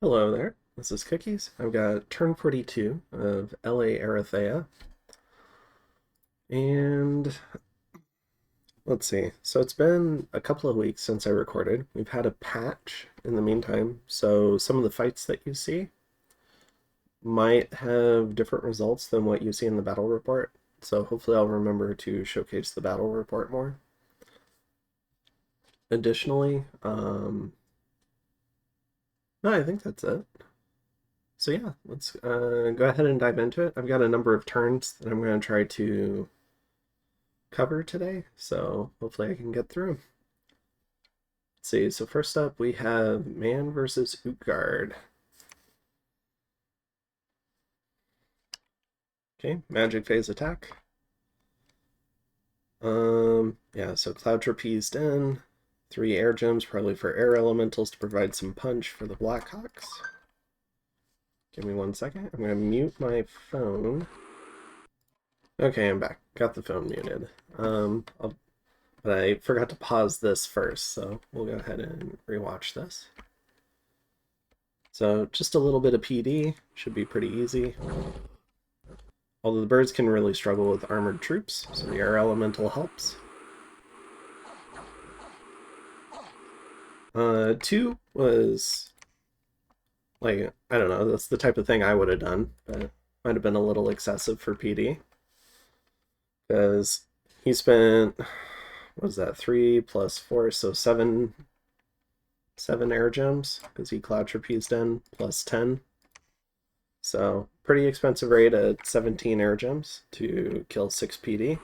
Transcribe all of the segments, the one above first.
Hello there, this is Cookies. I've got turn 42 of LA Erytheia, and let's see. So it's been a couple of weeks since I recorded. We've had a patch in the meantime, so some of the fights that you see might have different results than what you see in the battle report. So hopefully I'll remember to showcase the battle report more. Additionally, no, I think that's it. So yeah, let's go ahead and dive into it. I've got a number of turns that I'm going to try to cover today, so hopefully I can get through. Let's see, so first up we have Man versus Utgard. Okay, magic phase attack. Yeah, so Cloud Trapezed in. 3 air gems, probably for air elementals to provide some punch for the Blackhawks. Give me 1 second. I'm gonna mute my phone. Okay, I'm back. Got the phone muted. But I forgot to pause this first, so we'll go ahead and rewatch this. So just a little bit of PD, should be pretty easy. Although the birds can really struggle with armored troops, so the air elemental helps. 2 was, like, I don't know, that's the type of thing I would have done, but might have been a little excessive for PD. Because he spent, what was that, 3 plus 4, so 7 air gems, because he cloud trapezed in, plus 10. So pretty expensive raid at 17 air gems to kill 6 PD.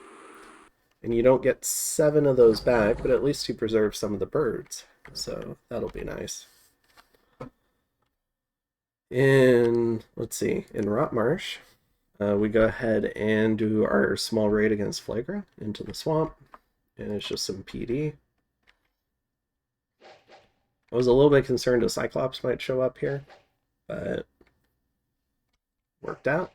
And you don't get 7 of those back, but at least you preserve some of the birds. So that'll be nice. Let's see, in Rotmarsh, we go ahead and do our small raid against Flagra into the swamp. And it's just some PD. I was a little bit concerned a Cyclops might show up here, but worked out.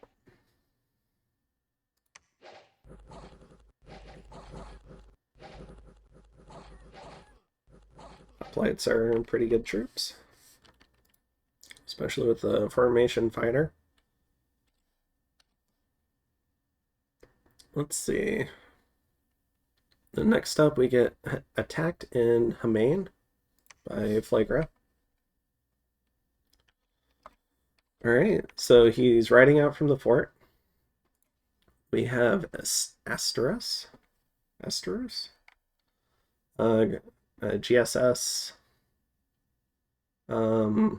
Hoplites are pretty good troops, especially with the formation fighter. Let's see. The next up, we get attacked in Hamain by Flagra. Alright, so he's riding out from the fort. We have Asterus. GSS. I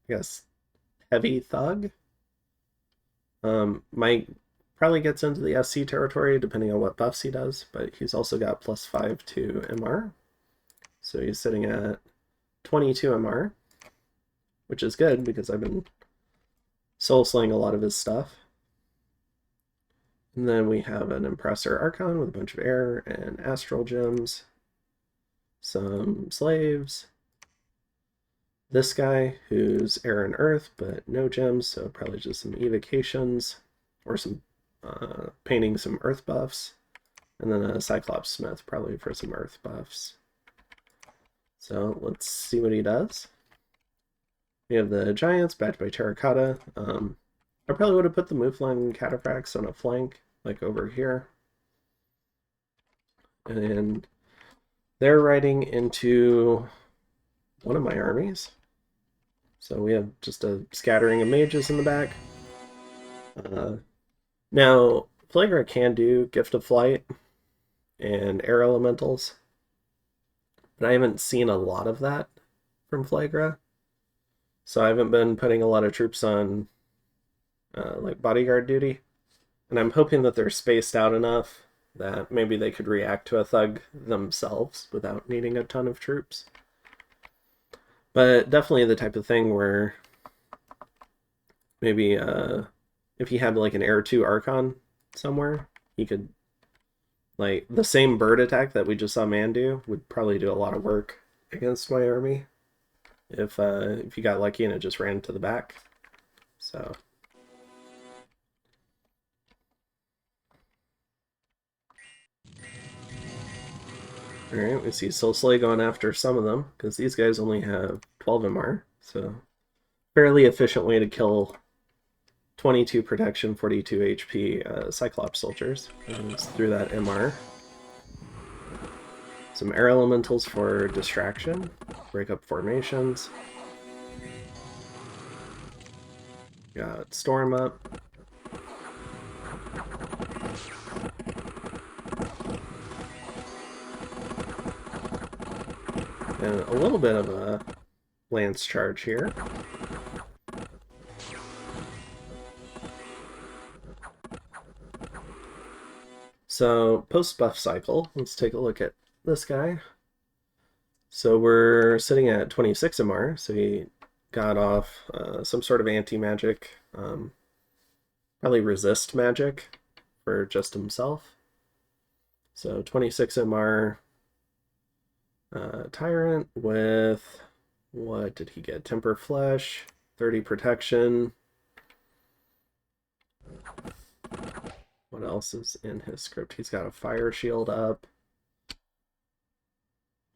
guess Heavy Thug. Might probably gets into the SC territory depending on what buffs he does, but he's also got +5 to MR. So he's sitting at 22 MR, which is good because I've been soul slaying a lot of his stuff. And then we have an Impressor Archon with a bunch of air and astral gems, some slaves, this guy who's air and earth but no gems, so probably just some evocations or some painting some earth buffs, and then a Cyclops Smith probably for some earth buffs. So let's see what he does. We have the Giants backed by Terracotta. I probably would have put the Mouflon Cataphracts on a flank, like over here. And they're riding into one of my armies. So we have just a scattering of mages in the back. Now, Flagra can do Gift of Flight and Air Elementals, but I haven't seen a lot of that from Flagra. So I haven't been putting a lot of troops on like bodyguard duty. And I'm hoping that they're spaced out enough that maybe they could react to a thug themselves without needing a ton of troops. But definitely the type of thing where maybe if he had like an Air 2 Archon somewhere, he could, like, the same bird attack that we just saw Man do would probably do a lot of work against my army if you got lucky and it just ran to the back. So alright, we see Soul Slay going after some of them, because these guys only have 12 MR, so fairly efficient way to kill 22 protection, 42 HP Cyclops soldiers through that MR. Some air elementals for distraction, break up formations. Got storm up. And a little bit of a lance charge here. So post buff cycle, let's take a look at this guy. So we're sitting at 26 MR, so he got off some sort of anti-magic, probably resist magic for just himself. So 26 MR Tyrant with, what did he get? Temper Flesh, 30 protection. What else is in his script? He's got a fire shield up.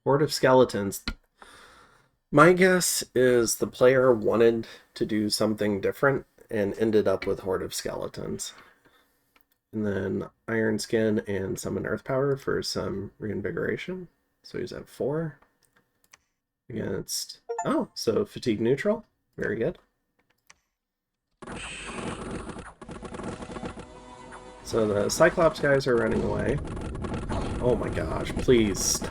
Horde of Skeletons. My guess is the player wanted to do something different and ended up with Horde of Skeletons. And then Iron Skin and Summon Earth Power for some reinvigoration. So he's at 4 against... Oh, so fatigue neutral. Very good. So the Cyclops guys are running away. Oh my gosh, please.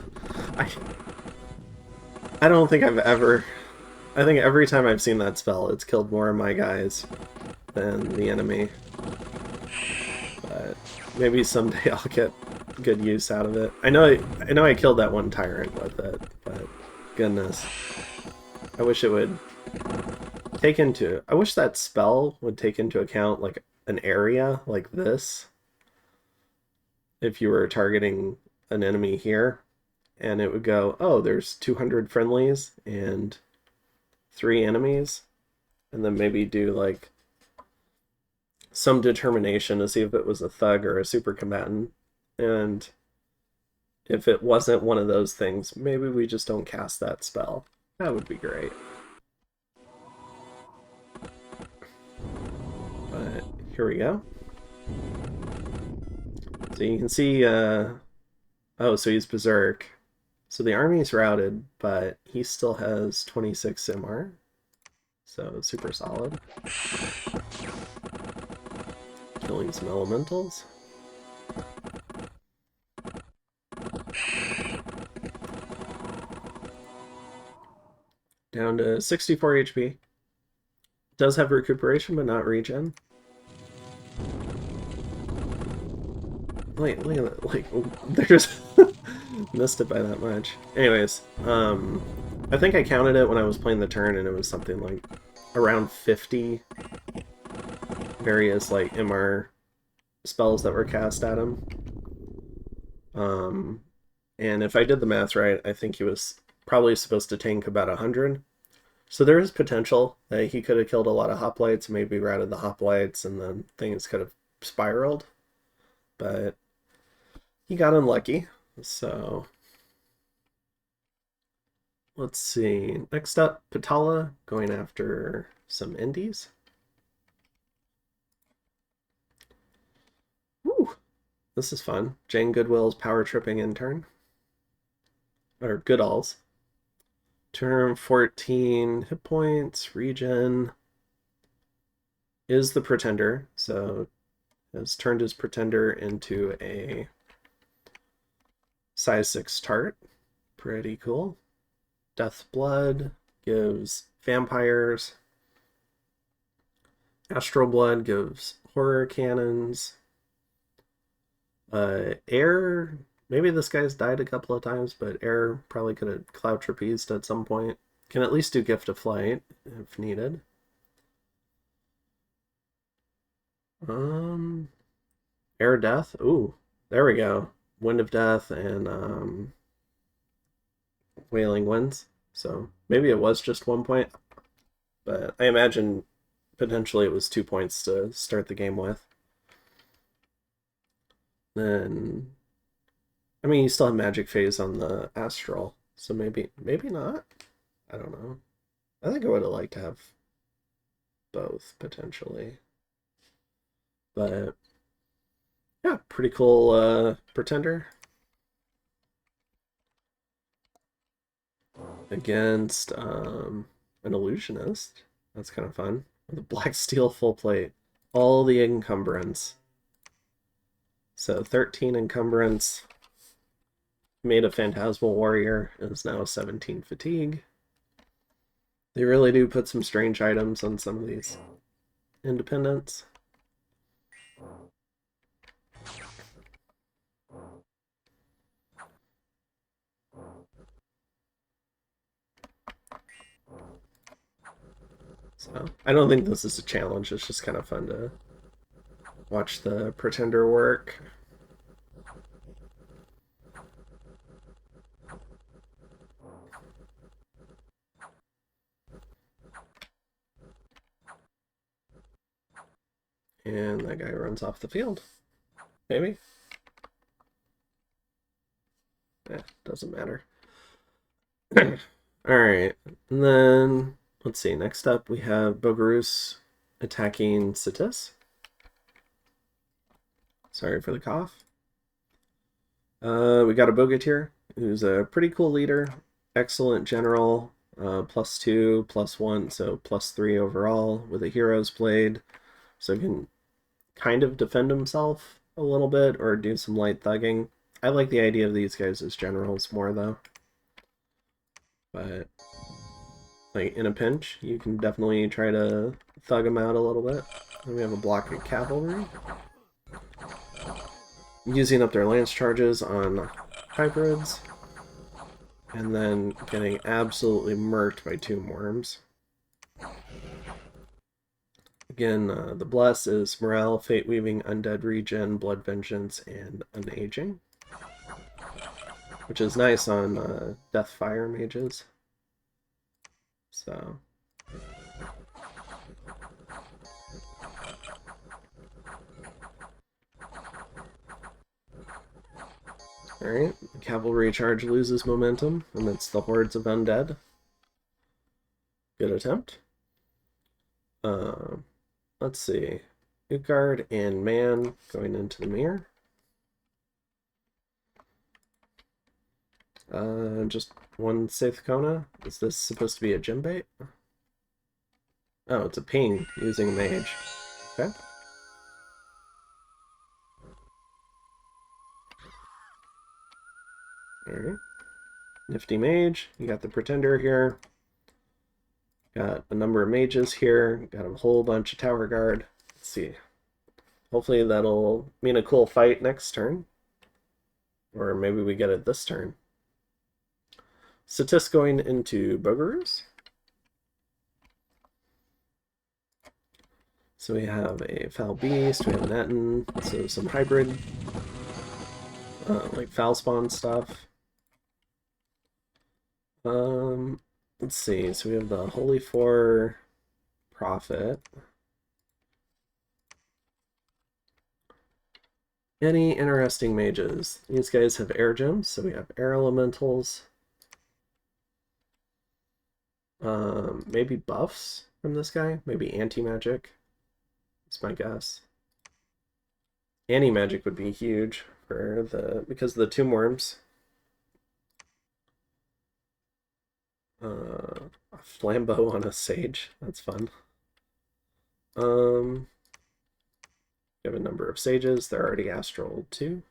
I don't think I've ever... I think every time I've seen that spell, it's killed more of my guys than the enemy. But maybe someday I'll get good use out of it. I know I killed that one tyrant with it, but goodness. I wish it would take into... I wish that spell would take into account, like, an area like this. If you were targeting an enemy here, and it would go, oh, there's 200 friendlies and 3 enemies, and then maybe do, like, some determination to see if it was a thug or a super combatant. And if it wasn't one of those things, maybe we just don't cast that spell. That would be great. But here we go. So you can see, oh, so he's Berserk. So the army's routed, but he still has 26 MR. So super solid. Killing some elementals. Down to 64 HP. Does have recuperation, but not regen. Look at that, like, they're just missed it by that much. Anyways, I think I counted it when I was playing the turn, and it was something like around 50 various, like, MR spells that were cast at him. And if I did the math right, I think he was probably supposed to tank about 100. So there is potential that he could have killed a lot of hoplites, maybe routed the hoplites, and then things could have spiraled. But he got unlucky, so... Let's see. Next up, Patala going after some indies. Woo! This is fun. Jane Goodwill's power tripping intern. Or Goodall's. Turn 14 hit points, regen. Is the Pretender, so has turned his Pretender into a size 6 tart. Pretty cool. Death Blood gives vampires. Astral Blood gives horror cannons. Air, maybe this guy's died a couple of times, but Air probably could have cloud trapezed at some point. Can at least do Gift of Flight if needed. Air Death. Ooh, there we go. Wind of Death and Wailing Winds. So maybe it was just 1 point, but I imagine potentially it was 2 points to start the game with. Then, I mean, you still have Magic Phase on the Astral, so maybe not. I don't know. I think I would have liked to have both, potentially. But, yeah, pretty cool pretender. Against an illusionist. That's kind of fun. With a black steel full plate. All the encumbrance. So 13 encumbrance. Made a Phantasmal Warrior. Is now 17 fatigue. They really do put some strange items on some of these independents. So I don't think this is a challenge. It's just kind of fun to watch the pretender work. And that guy runs off the field. Maybe. Doesn't matter. Alright. And then, let's see. Next up, we have Bogarus attacking Sitis. Sorry for the cough. We got a Bogatyr, who's a pretty cool leader. Excellent general. +2, +1, so +3 overall with a Hero's Blade. So he can kind of defend himself a little bit or do some light thugging. I like the idea of these guys as generals more, though. But, like, in a pinch, you can definitely try to thug them out a little bit. Then we have a block of cavalry. Using up their lance charges on hybrids. And then getting absolutely murked by Tomb Worms. Again, the Bless is Morale, Fate Weaving, Undead Regen, Blood Vengeance, and Unaging. Which is nice on Deathfire mages. So. Alright, the cavalry charge loses momentum amidst the hordes of undead. Good attempt. Let's see. Utgard and Man going into the mirror. Just one Saith Kona. Is this supposed to be a gym bait? Oh, it's a ping using a mage. Okay. Alright. Nifty mage. You got the pretender here. Got a number of mages here. Got a whole bunch of tower guard. Let's see. Hopefully that'll mean a cool fight next turn. Or maybe we get it this turn. Sitis going into Bogarus. So we have a Foul Beast, we have an Etten, so some hybrid, like Foul Spawn stuff. Let's see, so we have the Holy Four Prophet. Any interesting mages? These guys have air gems, so we have air elementals. Maybe buffs from this guy, maybe anti-magic. That's my guess. Anti-magic would be huge for because of the Tomb Worms. A flambeau on a sage. That's fun. We have a number of sages. They're already astral too.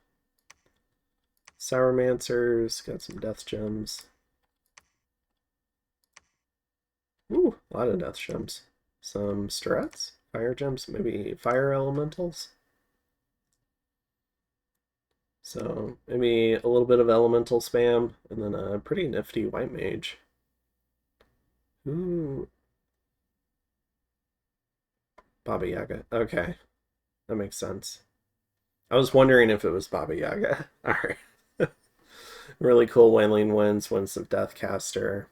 Sourmancers, got some death gems. Ooh, a lot of death gems. Some struts, fire gems, maybe fire elementals. So maybe a little bit of elemental spam, and then a pretty nifty white mage. Ooh. Baba Yaga. Okay. That makes sense. I was wondering if it was Baba Yaga. Alright. Really cool Wailing Winds, Winds of Deathcaster.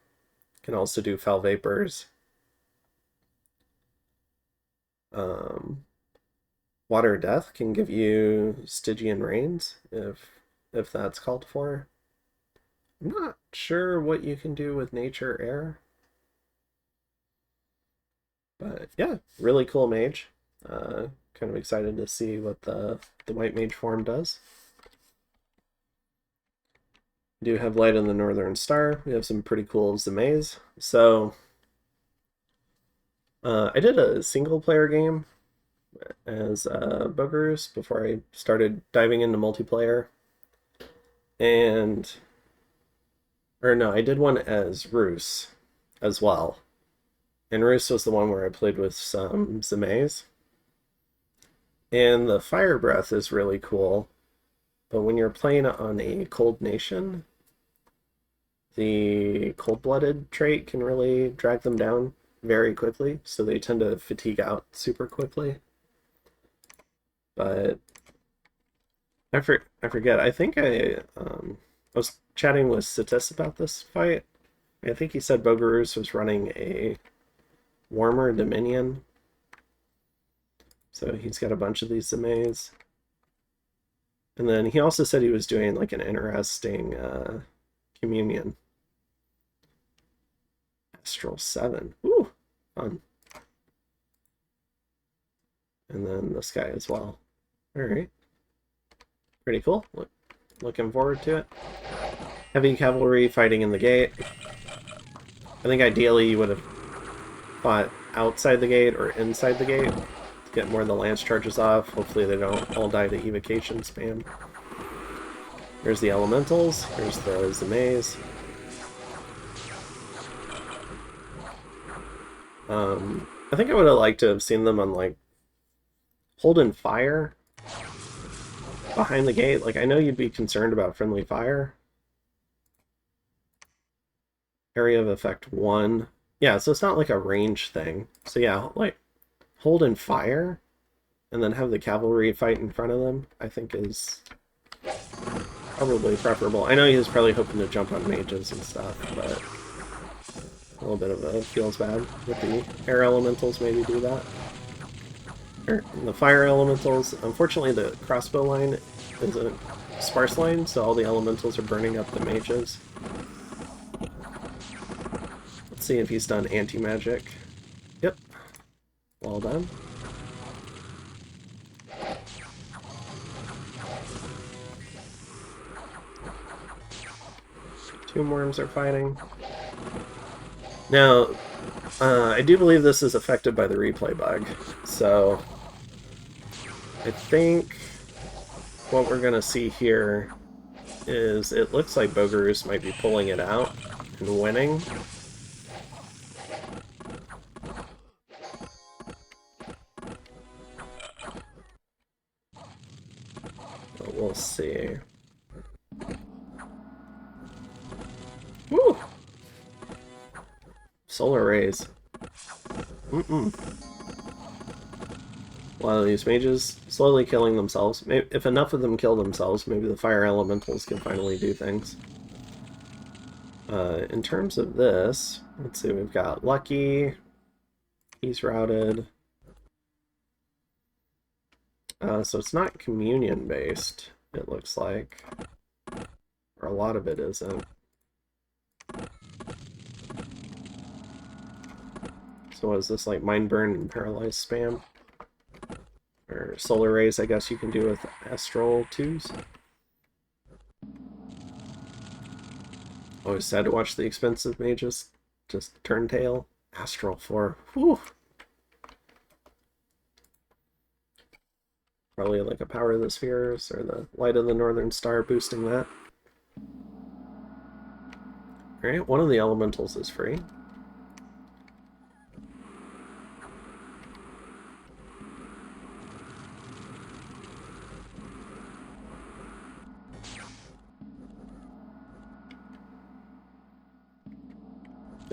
Can also do Fell Vapors. Water Death can give you Stygian Rains if that's called for. I'm not sure what you can do with Nature Air. But yeah, really cool mage. Kind of excited to see what the white mage form does. We do have Light in the Northern Star. We have some pretty cool Zamays. So I did a single player game as Bogarus before I started diving into multiplayer. And, or no, I did one as Roos as well. And Roos was the one where I played with some Zamays. And the Fire Breath is really cool. But when you're playing on a cold nation, the cold-blooded trait can really drag them down very quickly, so they tend to fatigue out super quickly. But I forget. I think I was chatting with Satis about this fight. I think he said Bogarus was running a warmer Dominion. So he's got a bunch of these Zamays. And then he also said he was doing like an interesting communion. Astral 7. Ooh, fun. And then this guy as well. Alright. Pretty cool. Looking forward to it. Heavy cavalry fighting in the gate. I think ideally you would have fought outside the gate or inside the gate to get more of the lance charges off. Hopefully they don't all die to evocation spam. Here's the elementals. Here's the Zamays. I think I would have liked to have seen them on, like, holding fire behind the gate. Like, I know you'd be concerned about friendly fire. Area of effect 1. Yeah, so it's not like a range thing. So yeah, like, holding fire and then have the cavalry fight in front of them, I think is probably preferable. I know he was probably hoping to jump on mages and stuff, but a little bit of a feels bad with the air elementals maybe do that. The fire elementals, unfortunately the crossbow line is a sparse line, so all the elementals are burning up the mages. Let's see if he's done anti-magic. Yep. Well done. Tomb worms are fighting. Now, I do believe this is affected by the replay bug, so I think what we're going to see here is it looks like Bogarus might be pulling it out and winning. But we'll see. Woo! Solar rays. A lot of these mages slowly killing themselves. Maybe, if enough of them kill themselves, maybe the fire elementals can finally do things. In terms of this, let's see, we've got Lucky. He's routed. So it's not communion-based, it looks like. Or a lot of it isn't. So is this like Mind Burn and Paralyze spam? Or Solar Rays, I guess you can do with Astral 2s. Always sad to watch the expensive mages just turn tail. Astral 4. Whew. Probably like a Power of the Spheres or the Light of the Northern Star boosting that. Alright, one of the elementals is free.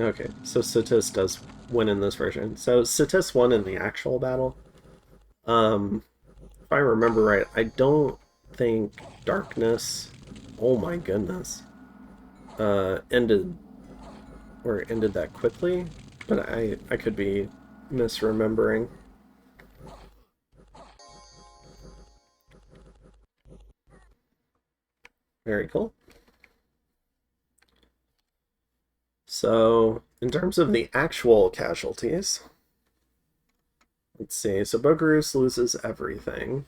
Okay, so Satis does win in this version. So Satis won in the actual battle. If I remember right, I don't think Darkness, oh my goodness, ended that quickly, but I could be misremembering. Very cool. So, in terms of the actual casualties, Let's see. So Bogarus loses everything.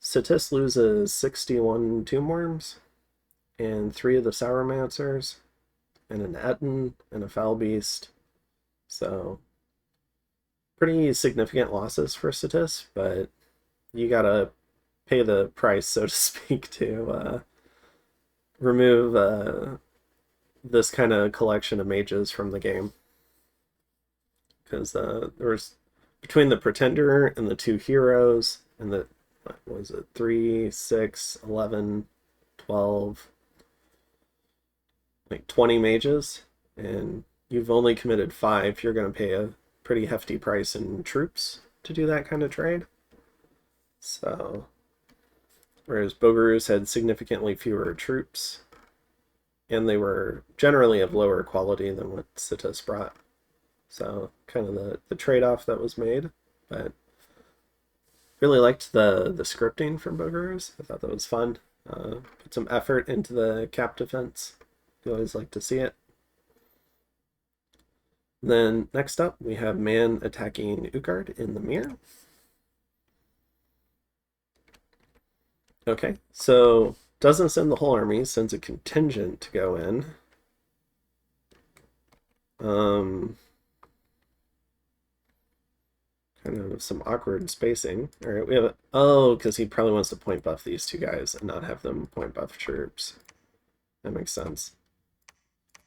Sitis loses 61 Tomb Worms, and 3 of the Sauromancers, and an Etten, and a Foul Beast. So, pretty significant losses for Sitis, but you gotta pay the price, so to speak, to remove this kind of collection of mages from the game. Because there was, between the Pretender and the 2 heroes, and the, what was it, 3, 6, 11, 12, like 20 mages, and you've only committed 5, you're going to pay a pretty hefty price in troops to do that kind of trade. So, whereas Bogarus had significantly fewer troops, and they were generally of lower quality than what Sitis brought. So, kind of the trade-off that was made, but really liked the scripting from Bogarus. I thought that was fun. Put some effort into the cap defense. You always like to see it. Then next up, we have Man attacking Utgard in the mirror. Okay, so doesn't send the whole army, sends a contingent to go in. Kind of some awkward spacing. All right, we have because he probably wants to point buff these 2 guys and not have them point buff troops. That makes sense.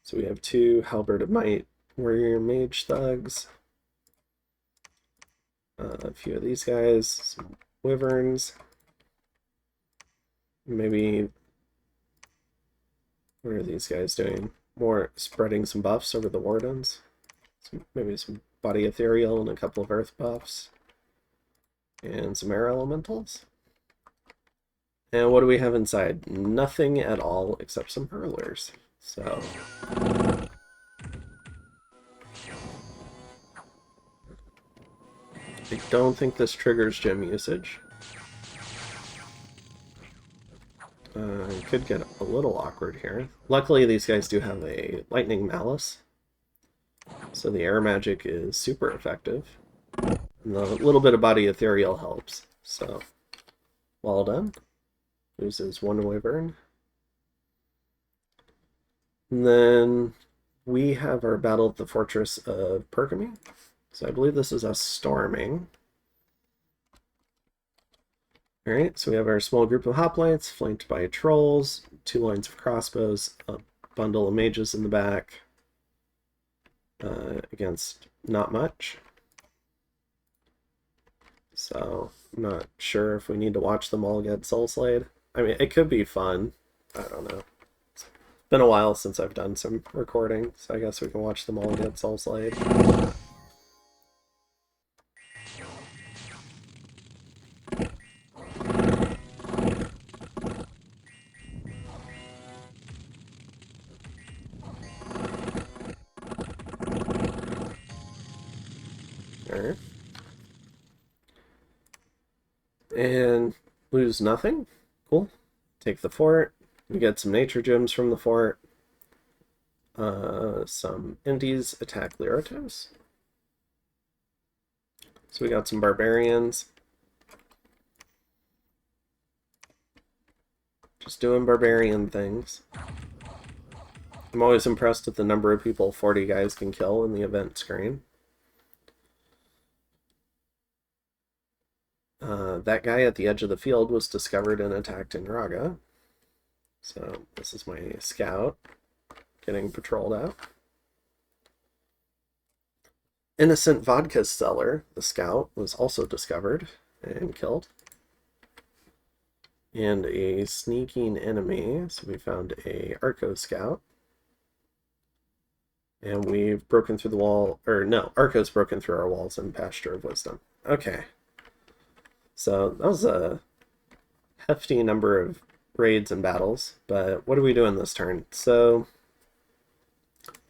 So we have 2 Halberd of Might Warrior Mage Thugs. A few of these guys, some Wyverns. Maybe, what are these guys doing? More spreading some buffs over the Wardens. Maybe some Body Ethereal and a couple of Earth buffs. And some Air Elementals. And what do we have inside? Nothing at all except some Hurlers. So, I don't think this triggers gem usage. Could get a little awkward here. Luckily, these guys do have a Lightning Malice, so the air magic is super effective. And the little bit of Body Ethereal helps. So, well done. Loses 1 Wyvern. And then we have our battle at the Fortress of Pergamy. So I believe this is us storming. Alright, so we have our small group of hoplites flanked by trolls, 2 lines of crossbows, a bundle of mages in the back, against not much. So I'm not sure if we need to watch them all get soul slayed. I mean, it could be fun. I don't know. It's been a while since I've done some recording, so I guess we can watch them all get soul slayed. Alright. And lose nothing. Cool. Take the fort. We get some nature gems from the fort. Some Indies attack Lyratos. So we got some barbarians. Just doing barbarian things. I'm always impressed with the number of people 40 guys can kill in the event screen. That guy at the edge of the field was discovered and attacked in Raga. So this is my scout getting patrolled out. Innocent vodka seller, the scout, was also discovered and killed. And a sneaking enemy, so we found a Arco scout. And we've broken through the wall, or no, Arco's broken through our walls in Pasture of Wisdom. Okay. So that was a hefty number of raids and battles, but what are we doing this turn? So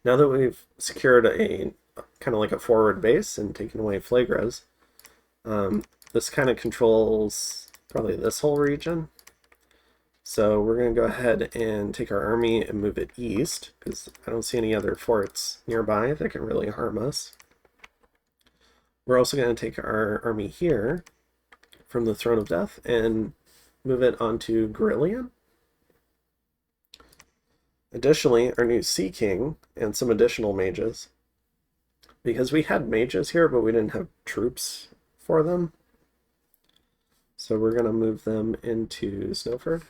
now that we've secured a kind of like a forward base and taken away Flagras, this kind of controls probably this whole region. So we're going to go ahead and take our army and move it east, because I don't see any other forts nearby that can really harm us. We're also going to take our army here from the Throne of Death and move it onto Gorillion. Additionally, our new Sea King and some additional mages. Because we had mages here, but we didn't have troops for them. So we're going to move them into Snowford.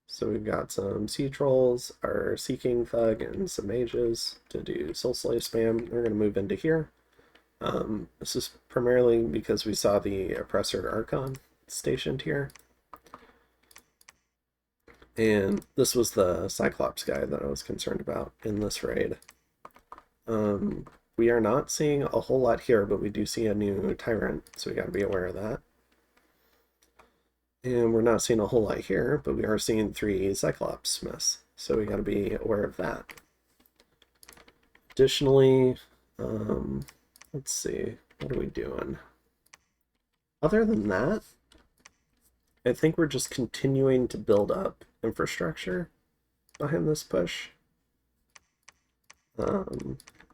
So we've got some Sea Trolls, our Sea King Thug, and some mages to do Soul Slave spam. We're going to move into here. This is primarily because we saw the Oppressor Archon stationed here. And this was the Cyclops guy that I was concerned about in this raid. We are not seeing a whole lot here, but we do see a new Tyrant, so we got to be aware of that. And we're not seeing a whole lot here, but we are seeing 3 Cyclops Smiths, so we got to be aware of that. Additionally, let's see, what are we doing? Other than that, I think we're just continuing to build up infrastructure behind this push. I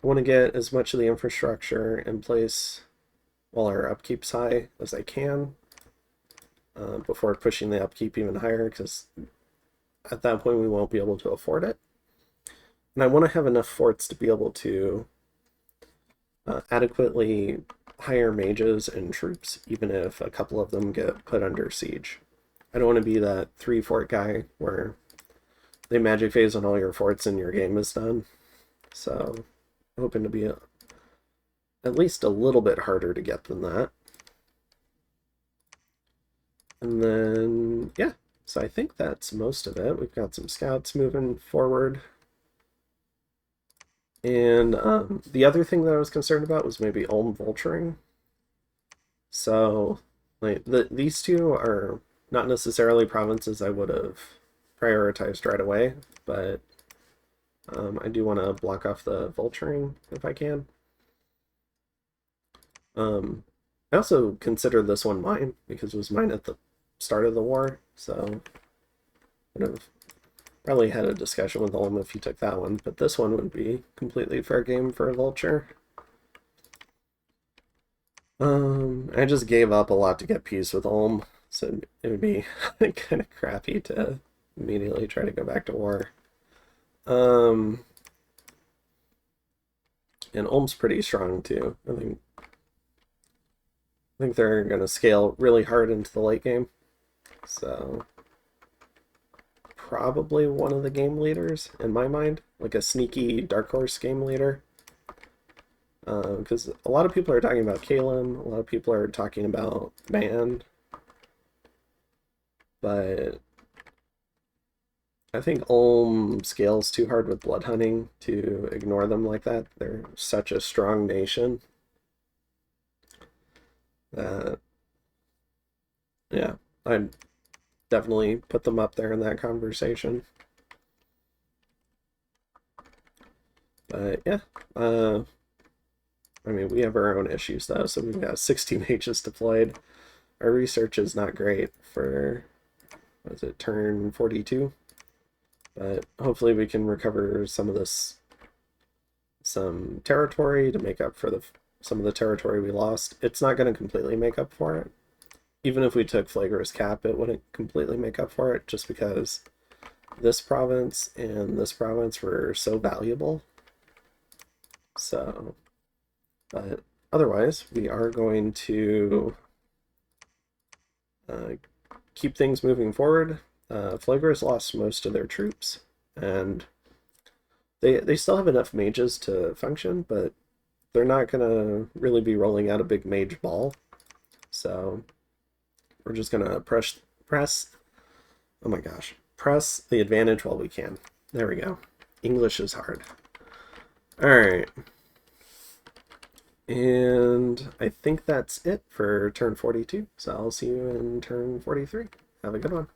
want to get as much of the infrastructure in place while our upkeep's high as I can before pushing the upkeep even higher, because at that point we won't be able to afford it. And I want to have enough forts to be able to adequately hire mages and troops, even if a couple of them get put under siege. I don't want to be that 3-fort guy where they magic phase on all your forts and your game is done. So I'm hoping to be at least a little bit harder to get than that. And then, yeah, so I think that's most of it. We've got some scouts moving forward. And the other thing that I was concerned about was maybe Ulm vulturing. So like these two are not necessarily provinces I would have prioritized right away, but I do want to block off the vulturing if I can. I also consider this one mine because it was mine at the start of the war, so would have probably had a discussion with Ulm if he took that one, but this one would be completely fair game for a vulture. I just gave up a lot to get peace with Ulm, so it would be kind of crappy to immediately try to go back to war. And Ulm's pretty strong too. I think they're going to scale really hard into the late game. So probably one of the game leaders in my mind, like a sneaky dark horse game leader. Because a lot of people are talking about Kalin, a lot of people are talking about Man, but I think Ulm scales too hard with blood hunting to ignore them like that. They're such a strong nation that, yeah, I'd definitely put them up there in that conversation. But yeah, I mean, we have our own issues though, so we've got 60 mages deployed. Our research is not great for, what is it, turn 42? But hopefully we can recover some of this, some territory to make up for some of the territory we lost. It's not going to completely make up for it. Even if we took Flagrous Cap, it wouldn't completely make up for it, just because this province and this province were so valuable. So, but otherwise, we are going to keep things moving forward. Flagrous lost most of their troops, and they still have enough mages to function, but they're not going to really be rolling out a big mage ball. So we're just going to press, oh my gosh, press the advantage while we can. There we go. English is hard. All right. And I think that's it for turn 42. So I'll see you in turn 43. Have a good one.